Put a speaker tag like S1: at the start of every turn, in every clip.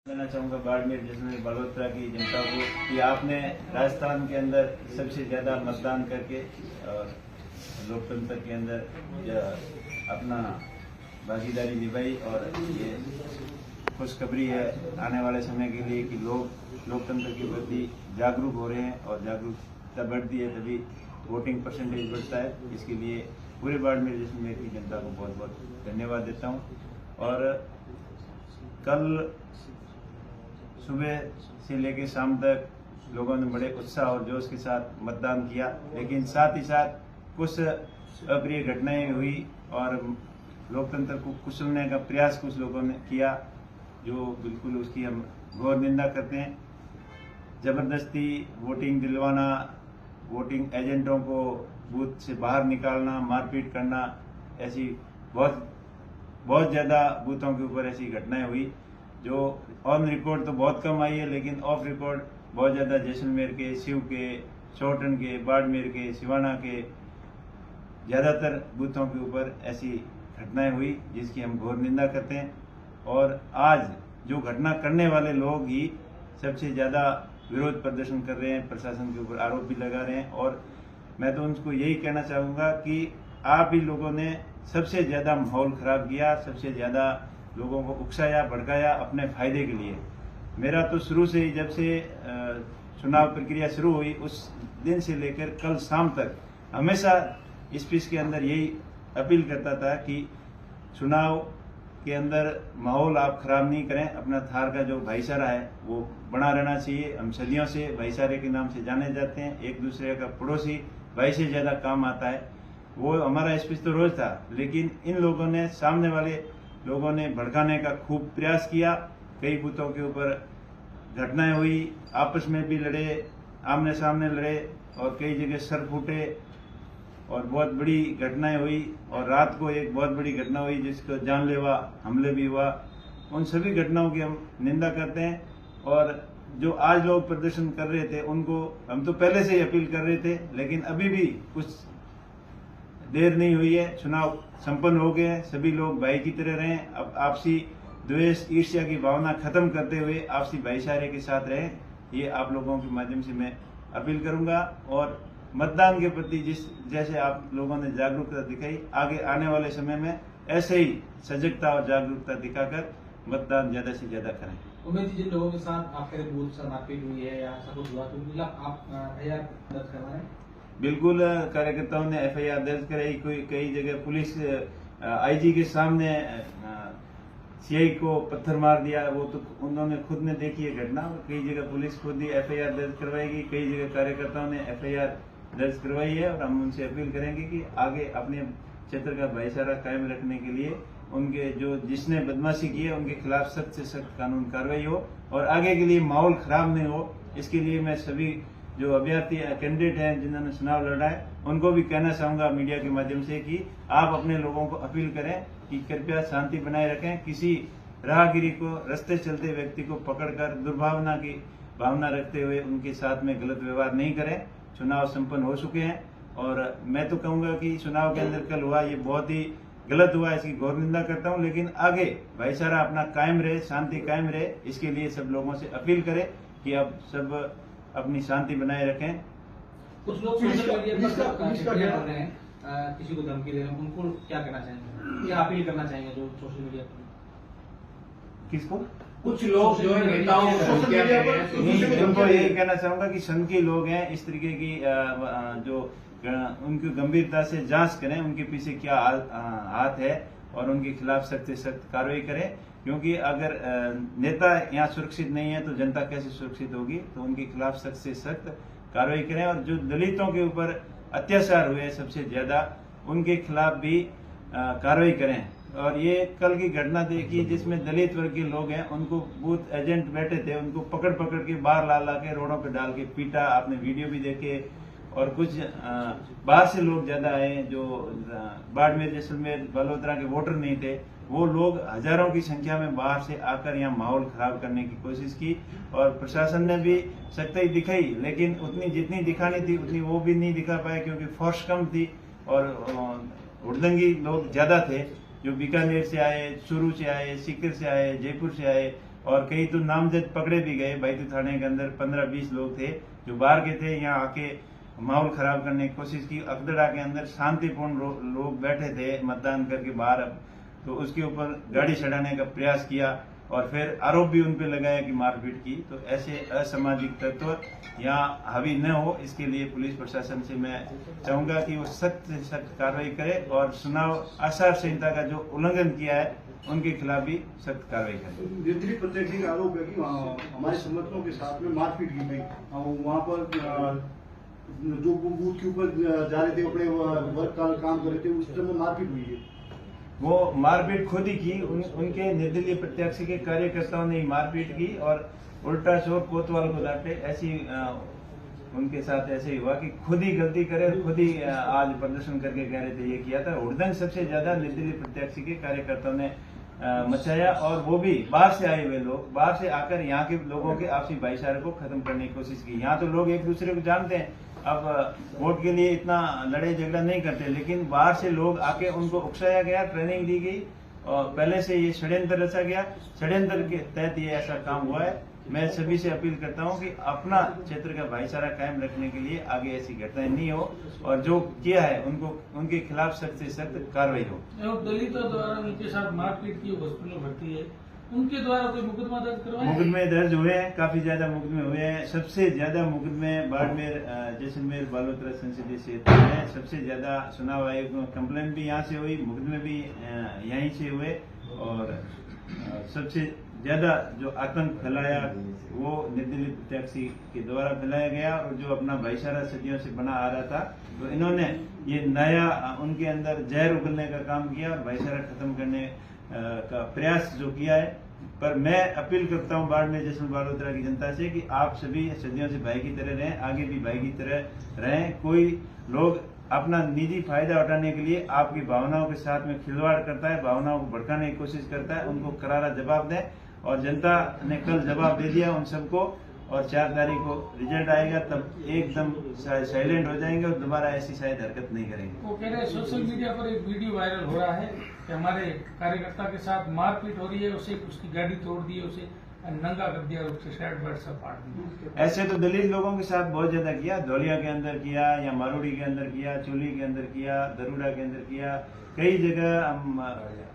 S1: कहना चाहूँगा बाड़मेर जैसलमेर बड़ोदरा की जनता को कि आपने राजस्थान के अंदर सबसे ज़्यादा मतदान करके और लोकतंत्र के अंदर अपना भागीदारी निभाई और ये खुशखबरी है आने वाले समय के लिए कि लोग लोकतंत्र के प्रति जागरूक हो रहे हैं और जागरूकता बढ़ती है तभी वोटिंग परसेंटेज बढ़ता है। इसके लिए पूरे बाड़मेर जैसलमेर की जनता को बहुत बहुत धन्यवाद देता हूँ। और कल सुबह से लेकर शाम तक लोगों ने बड़े उत्साह और जोश के साथ मतदान किया, लेकिन साथ ही साथ कुछ अप्रिय घटनाएं हुई और लोकतंत्र को कुचलने का प्रयास कुछ लोगों ने किया, जो बिल्कुल उसकी हम घोर निंदा करते हैं। जबरदस्ती वोटिंग दिलवाना, वोटिंग एजेंटों को बूथ से बाहर निकालना, मारपीट करना, ऐसी बहुत ज़्यादा बूथों के ऊपर ऐसी घटनाएं हुई जो ऑन रिकॉर्ड तो बहुत कम आई है, लेकिन ऑफ रिकॉर्ड बहुत ज़्यादा जैसलमेर के, शिव के, चौटन के, बाड़मेर के, सिवाना के ज़्यादातर बूथों के ऊपर ऐसी घटनाएं हुई जिसकी हम घोर निंदा करते हैं। और आज जो घटना करने वाले लोग ही सबसे ज़्यादा विरोध प्रदर्शन कर रहे हैं, प्रशासन के ऊपर आरोप भी लगा रहे हैं। और मैं तो उनको यही कहना चाहूँगा कि आप ही लोगों ने सबसे ज़्यादा माहौल खराब किया, सबसे ज़्यादा लोगों को उकसाया, भड़काया अपने फायदे के लिए। मेरा तो शुरू से ही, जब से चुनाव प्रक्रिया शुरू हुई उस दिन से लेकर कल शाम तक हमेशा स्पीच के अंदर यही अपील करता था कि चुनाव के अंदर माहौल आप खराब नहीं करें, अपना थार का जो भाईचारा है वो बना रहना चाहिए। हम सदियों से भाईचारे के नाम से जाने जाते हैं, एक दूसरे का पड़ोसी भाई से ज्यादा काम आता है। वो हमारा स्पीच तो रोज था, लेकिन इन लोगों ने, सामने वाले लोगों ने भड़काने का खूब प्रयास किया। कई बूथों के ऊपर घटनाएं हुई, आपस में भी लड़े, आमने सामने लड़े और कई जगह सर फूटे और बहुत बड़ी घटनाएं हुई। और रात को एक बहुत बड़ी घटना हुई जिसको जानलेवा हमले भी हुआ। उन सभी घटनाओं की हम निंदा करते हैं। और जो आज लोग प्रदर्शन कर रहे थे उनको हम तो पहले से ही अपील कर रहे थे, लेकिन अभी भी कुछ देर नहीं हुई है, चुनाव संपन्न हो गए हैं। सभी लोग भाई की तरह रहें, अब आपसी द्वेष ईर्ष्या की भावना खत्म करते हुए आपसी भाईचारे के साथ रहें, ये आप लोगों के माध्यम से मैं अपील करूंगा। और मतदान के प्रति जैसे आप लोगों ने जागरूकता दिखाई, आगे आने वाले समय में ऐसे ही सजगता और जागरूकता दिखाकर मतदान ज्यादा से ज्यादा करें।
S2: उम्मीद जिन लोगों के साथ आपके बूथ से मारपीट हुई है या सब कुछ हुआ तो आप एफआईआर दर्ज करवाएं।
S1: बिल्कुल, कार्यकर्ताओं ने एफआईआर दर्ज कराई। कई जगह पुलिस आईजी के सामने सीआई को पत्थर मार दिया, वो तो उन्होंने खुद ने देखी है घटना। कई जगह पुलिस खुद ही एफआईआर दर्ज करवाएगी, कई जगह कार्यकर्ताओं ने एफआईआर दर्ज करवाई है। और हम उनसे अपील करेंगे कि आगे अपने क्षेत्र का भाईचारा कायम रखने के लिए उनके जिसने बदमाशी की है उनके खिलाफ सख्त से सख्त कानून कार्रवाई हो और आगे के लिए माहौल खराब नहीं हो। इसके लिए मैं सभी जो अभ्यर्थी कैंडिडेट हैं जिन्होंने चुनाव लड़ा है उनको भी कहना चाहूंगा मीडिया के माध्यम से कि आप अपने लोगों को अपील करें कि कृपया शांति बनाए रखें। किसी राहगीरी को, रास्ते चलते व्यक्ति को पकड़कर दुर्भावना की भावना रखते हुए उनके साथ में गलत व्यवहार नहीं करें। चुनाव संपन्न हो चुके हैं और मैं तो कहूंगा कि चुनाव के अंदर कल हुआ ये बहुत ही गलत हुआ, इसकी घोर निंदा करता हूं। लेकिन आगे भाईचारा अपना कायम रहे, शांति कायम रहे, इसके लिए सब लोगों से अपील करें कि अब सब अपनी शांति बनाए रखें।
S2: कुछ लोग सोशल मीडिया पर कर रहे हैं, किसी को धमकी दे रहे हैं, उनको क्या कहना चाहेंगे, क्या अपील करना चाहेंगे जो सोशल मीडिया पर?
S1: किसको?
S2: कुछ लोग जो है नेताओं को सोशल मीडिया पर,
S1: उनको यही कहना चाहूंगा कि सनकी लोग हैं, इस तरीके की जो उनकी गंभीरता से जांच करें, उनके पीछे क्या हाथ है और उनके खिलाफ सख्त से सख्त कार्रवाई करें। क्योंकि अगर नेता यहाँ सुरक्षित नहीं है तो जनता कैसे सुरक्षित होगी। तो उनके खिलाफ सख्त से सख्त कार्रवाई करें और जो दलितों के ऊपर अत्याचार हुए सबसे ज्यादा उनके खिलाफ भी कार्रवाई करें। और ये कल की घटना देखिए जिसमें दलित वर्ग के लोग हैं, उनको बूथ एजेंट बैठे थे, उनको पकड़ पकड़ के बाहर ला के रोडों पे डाल के पीटा। आपने वीडियो भी देखे। और कुछ बाहर से लोग ज्यादा आए जो बाड़मेर जैसलमेर बड़ोदरा के वोटर नहीं थे, वो लोग हजारों की संख्या में बाहर से आकर यहाँ माहौल खराब करने की कोशिश की। और प्रशासन ने भी सख्ती दिखाई, लेकिन उतनी जितनी दिखानी थी उतनी वो भी नहीं दिखा पाए क्योंकि फोर्स कम थी और हुड़दंगी लोग ज्यादा थे जो बीकानेर से आए, चूरू से आए, सीकर से आए, जयपुर से आए, और कई तो नामजद पकड़े भी गए। बैतूल थाने के अंदर 15-20 लोग थे जो बाहर के थे, यहाँ आके माहौल खराब करने की कोशिश की। अकदड़ा के अंदर शांतिपूर्ण लोग बैठे थे मतदान करके बाहर, तो उसके ऊपर गाड़ी चढ़ाने का प्रयास किया और फिर आरोप भी उन पे लगाया कि मारपीट की। तो ऐसे असामाजिक तत्व यहाँ हावी न हो, इसके लिए पुलिस प्रशासन से मैं चाहूंगा कि वो सख्त से सख्त कार्रवाई करे और चुनाव आचार संहिता का जो उल्लंघन किया है उनके खिलाफ भी सख्त कार्रवाई करें।
S3: निर्दलीय प्रत्याशी का आरोप है कि हमारे समर्थकों के साथ में मारपीट की गई। वहाँ पर जो बूथ के ऊपर जा रहे थे, अपने वर्क का काम कर रहे थे, उस समय मारपीट हुई है।
S1: वो मारपीट खुद ही की, उनके निर्दलीय प्रत्याशी के कार्यकर्ताओं ने मारपीट की और उल्टा चोर कोतवाल को डांटे। ऐसी उनके साथ ऐसे ही हुआ कि खुद ही गलती करे और खुद ही आज प्रदर्शन करके कह रहे थे ये किया था। हुड़दंग सबसे ज्यादा निर्दलीय प्रत्याशी के कार्यकर्ताओं ने मचाया और वो भी बाहर से आए हुए लोग, बाहर से आकर यहाँ के लोगों के आपसी भाईचारे को खत्म करने की कोशिश की। यहाँ तो लोग एक दूसरे को जानते हैं, अब वोट के लिए इतना लड़ाई झगड़ा नहीं करते, लेकिन बाहर से लोग आके उनको उकसाया गया, ट्रेनिंग दी गई और पहले से ये षड्यंत्र रचा गया। षड्यंत्र के तहत ये ऐसा काम हुआ है। मैं सभी से अपील करता हूं कि अपना क्षेत्र का भाईचारा कायम रखने के लिए आगे ऐसी घटनाएं नहीं हो और जो किया है उनको उनके खिलाफ सख्त से सख्त कार्रवाई हो।
S2: दलितों द्वारा उनके साथ मारपीट की हॉस्पिटल भर्ती है, उनके द्वारा कोई मुकदमा दर्ज करवाया? मुकदमे
S1: दर्ज हुए हैं, काफी ज्यादा मुकदमे हुए हैं। सबसे ज्यादा मुकदमे बाड़मेर, जैसलमेर, बालोतरा संसदीय क्षेत्र में सबसे ज्यादा चुनाव आयोग में कंप्लेन भी यहाँ से हुई, मुकदमे भी यहीं से हुए और सबसे ज्यादा जो आतंक फैलाया वो निर्दलीय प्रत्याशी के द्वारा फैलाया गया और जो अपना भाईचारा सदियों से बना आ रहा था, तो इन्होंने ये नया उनके अंदर जहर उगलने का काम किया और भाईचारा खत्म करने का प्रयास जो किया है। पर मैं अपील करता हूँ बाड़मेर, जैसलमेर, बालोतरा की जनता से कि आप सभी सदियों से भाई की तरह रहें, आगे भी भाई की तरह रहें। कोई लोग अपना निजी फायदा उठाने के लिए आपकी भावनाओं के साथ में खिलवाड़ करता है, भावनाओं को भड़काने की कोशिश करता है, उनको करारा जवाब दें और जनता ने कल जवाब दे दिया उन सबको और 4 तारीख को रिजल्ट आएगा, तब एकदम साइलेंट हो जाएंगे और दोबारा ऐसी शायद हरकत नहीं करेंगे।
S2: वो कह रहे हैं सोशल मीडिया पर एक वीडियो वायरल हो रहा है कि हमारे कार्यकर्ता के साथ मारपीट हो रही है, उसे उसकी गाड़ी तोड़ दी है, उसे नंगा कर दिया, उससे शर्ट वर्ट सब फाड़ दिया।
S1: ऐसे तो दलित लोगों के साथ बहुत ज्यादा किया, धौलिया के अंदर किया या मारोड़ी के अंदर किया, चोली के अंदर किया, दरुड़ा के अंदर किया, कई जगह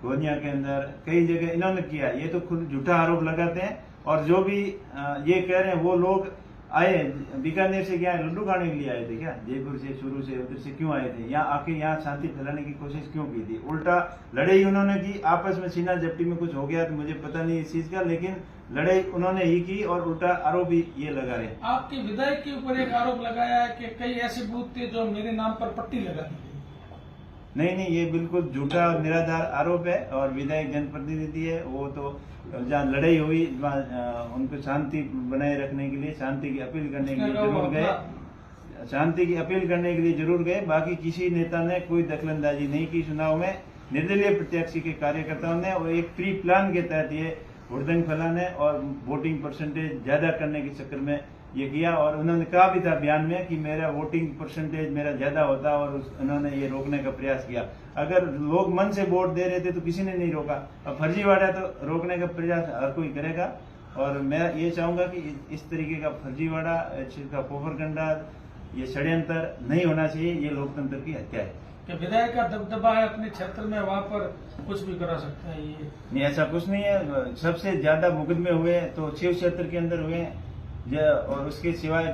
S1: गोनिया के अंदर कई जगह इन्होंने किया। ये तो खुद झूठा आरोप लगाते हैं और जो भी ये कह रहे हैं वो लोग आए बीकानेर से क्या लड्डू खाने के लिए आए थे क्या? जयपुर से, चूरू से, उधर से क्यों आए थे? यहाँ आके यहाँ शांति फैलाने की कोशिश क्यों की थी? उल्टा लड़ाई उन्होंने की, आपस में सीना झपटी में कुछ हो गया तो मुझे पता नहीं इस चीज का, लेकिन लड़ाई उन्होंने ही की और उल्टा आरोप भी ये लगा रहे।
S2: आपके विधायक के ऊपर एक आरोप लगाया है कि कई ऐसे बूथ थे जो मेरे नाम पर पट्टी लगा दी।
S1: नहीं, ये बिल्कुल झूठा और निराधार आरोप है और विधायक जनप्रतिनिधि है, वो तो जहाँ लड़ाई हुई उनको शांति बनाए रखने के लिए, शांति की अपील करने के लिए जरूर गए, शांति की अपील करने के लिए जरूर गए। बाकी किसी नेता ने कोई दखलंदाजी नहीं की चुनाव में। निर्दलीय प्रत्याशी के कार्यकर्ताओं ने और एक प्री प्लान के तहत ये हुड़दंग फैलाने और वोटिंग परसेंटेज ज्यादा करने के चक्कर में ये किया और उन्होंने कहा भी था बयान में कि मेरा वोटिंग परसेंटेज मेरा ज्यादा होता और उन्होंने ये रोकने का प्रयास किया। अगर लोग मन से वोट दे रहे थे तो किसी ने नहीं रोका, अब फर्जीवाड़ा तो रोकने का प्रयास हर कोई करेगा और मैं ये चाहूंगा कि इस तरीके का फर्जीवाड़ा, इसका प्रोपेगेंडा, ये षड्यंत्र नहीं होना चाहिए। ये लोकतंत्र की हत्या है।
S2: कि विधायक का दबदबा है अपने क्षेत्र में, वहाँ पर कुछ भी करा सकता है ये?
S1: नहीं, ऐसा कुछ नहीं है। सबसे ज्यादा मुकदमे हुए तो शिव क्षेत्र के अंदर हुए और उसके सिवाय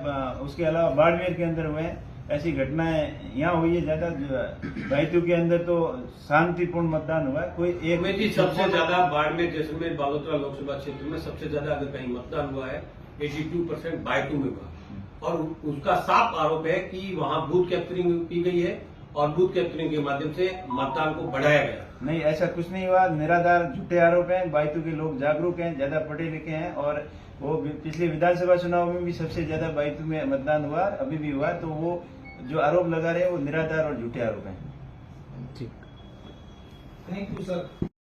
S1: उसके अलावा बाड़मेर के अंदर हुए। ऐसी घटनाएं यहाँ हुई है ज्यादा। बैतूल के अंदर तो शांतिपूर्ण मतदान हुआ है। कोई एक
S4: सबसे ज्यादा बाड़मेर, जैसलमेर, बालोतरा लोकसभा क्षेत्र में सबसे ज्यादा अगर कहीं मतदान हुआ है 82% बैतूल में हुआ और उसका साफ आरोप है कि वहाँ बूथ कैप्चरिंग की गई है और बूथ कैप्चरिंग के माध्यम से मतदान को बढ़ाया गया।
S1: नहीं, ऐसा कुछ नहीं हुआ। निराधार झूठे आरोप हैं। बैतूल के लोग जागरूक हैं, ज्यादा पढ़े लिखे हैं और वो पिछले विधानसभा चुनाव में भी सबसे ज्यादा बैतूल में मतदान हुआ, अभी भी हुआ। तो वो जो आरोप लगा रहे हैं वो निराधार और झूठे आरोप हैं।
S2: ठीक, थैंक यू सर।